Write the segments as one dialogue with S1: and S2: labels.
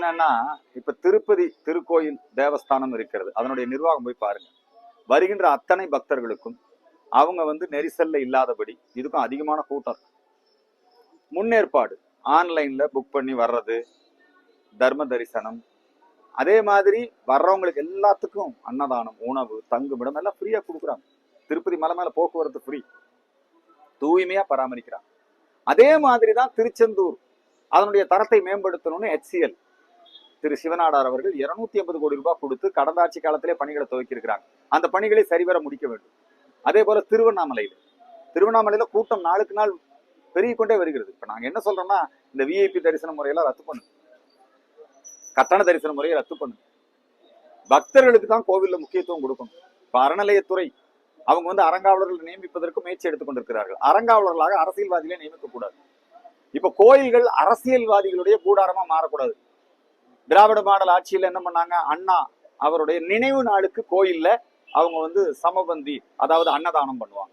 S1: என்னன்னா, இப்ப திருப்பதி திருக்கோயில் தேவஸ்தானம் இருக்கிறது. அதனுடைய நிர்வாகம் போய் பாருங்க. வருகின்ற அத்தனை பக்தர்களுக்கும் அவங்க நெரிசல்ல இல்லாதபடி இதுக்கும் அதிகமான கூட்டம். முன்னேற்பாடு ஆன்லைன்ல புக் பண்ணி வர்றது, தர்ம தரிசனம், அதே மாதிரி வர்றவங்களுக்கு எல்லாத்துக்கும் அன்னதானம், உணவு, தங்குமிடம் எல்லாம் ஃப்ரீயா கொடுக்குறாங்க. திருப்பதி மலை மேல போக்குவரத்து ஃப்ரீ, தூய்மையா பராமரிக்கிறாங்க. அதே மாதிரிதான் திருச்செந்தூர் அதனுடைய தரத்தை மேம்படுத்தணும்னு HCL திரு சிவநாடார் அவர்கள் 250 கோடி ரூபாய் கொடுத்து கடந்த ஆட்சி காலத்திலே பணிகளை துவக்கி இருக்கிறாங்க. அந்த பணிகளை சரிவர முடிக்க வேண்டும். அதே போல திருவண்ணாமலையில கூட்டம் நாளுக்கு நாள் பெருகிக் கொண்டே வருகிறது. இப்ப நாங்க என்ன சொல்றோம்னா, இந்த VIP தரிசன முறையெல்லாம் ரத்து பண்ணுங்க, கட்டண தரிசன முறையை ரத்து பண்ணுங்க. பக்தர்களுக்கு தான் கோவில்ல முக்கியத்துவம் கொடுக்கணும். இப்ப அறநிலையத்துறை அவங்க அறங்காவலர்கள் நியமிப்பதற்கு முயற்சி எடுத்துக் கொண்டிருக்கிறார்கள். அறங்காவலர்களாக அரசியல்வாதிகளை நியமிக்க கூடாது. இப்ப கோயில்கள் அரசியல்வாதிகளுடைய கூடாரமா மாறக்கூடாது. திராவிட மாடல் ஆட்சியில என்ன பண்ணாங்க, அண்ணா அவருடைய நினைவு நாளுக்கு கோயில்ல அவங்க சமபந்தி, அதாவது அன்னதானம் பண்ணுவாங்க.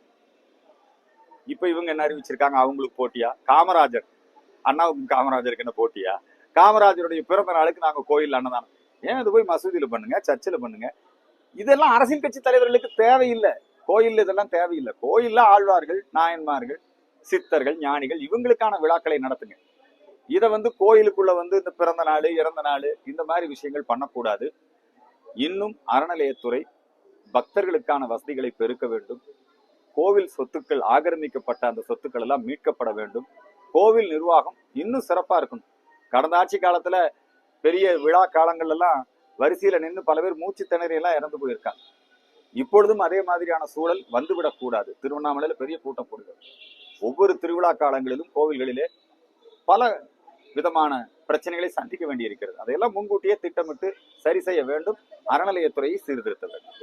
S1: இப்ப இவங்க என்ன அறிவிச்சிருக்காங்க, அவங்களுக்கு போட்டியா? காமராஜர், அண்ணாவுக்கும் காமராஜருக்கு என்ன போட்டியா? காமராஜருடைய பிறந்த நாளுக்கு நாங்க கோயில் அன்னதானம். ஏன் இது போய் மசூதியில பண்ணுங்க, சர்ச்சில் பண்ணுங்க. இதெல்லாம் அரசியல் கட்சி தலைவர்களுக்கு தேவையில்லை. கோயில் இதெல்லாம் தேவையில்லை. கோயில்ல ஆழ்வார்கள், நாயன்மார்கள், சித்தர்கள், ஞானிகள் இவங்களுக்கான விழாக்களை நடத்துங்க. இதை கோயிலுக்குள்ள இந்த பிறந்த நாள், இறந்த நாள், இந்த மாதிரி விஷயங்கள் பண்ணக்கூடாது. இன்னும் அறநிலையத்துறை பக்தர்களுக்கான வசதிகளை பெருக்க வேண்டும். கோவில் சொத்துக்கள், ஆக்கிரமிக்கப்பட்ட அந்த சொத்துக்கள் எல்லாம் மீட்கப்பட வேண்டும். கோவில் நிர்வாகம் இன்னும் சிறப்பா இருக்கணும். கடந்த ஆட்சி காலத்துல பெரிய விழா காலங்கள் எல்லாம் வரிசையில நின்று பல பேர் மூச்சு திணறி எல்லாம் இறந்து போயிருக்காங்க. இப்பொழுதும் அதே மாதிரியான சூழல் வந்துவிடக் கூடாது. திருவண்ணாமலையில பெரிய கூட்டம் போடுகிறது. ஒவ்வொரு திருவிழா காலங்களிலும் கோவில்களிலே பல விதமான பிரச்சனைகளை சந்திக்க வேண்டியிருக்கிறது. அதையெல்லாம் முன்கூட்டியே திட்டமிட்டு சரி செய்ய வேண்டும். அறநிலையத்துறையை சீர்திருத்த வேண்டும்.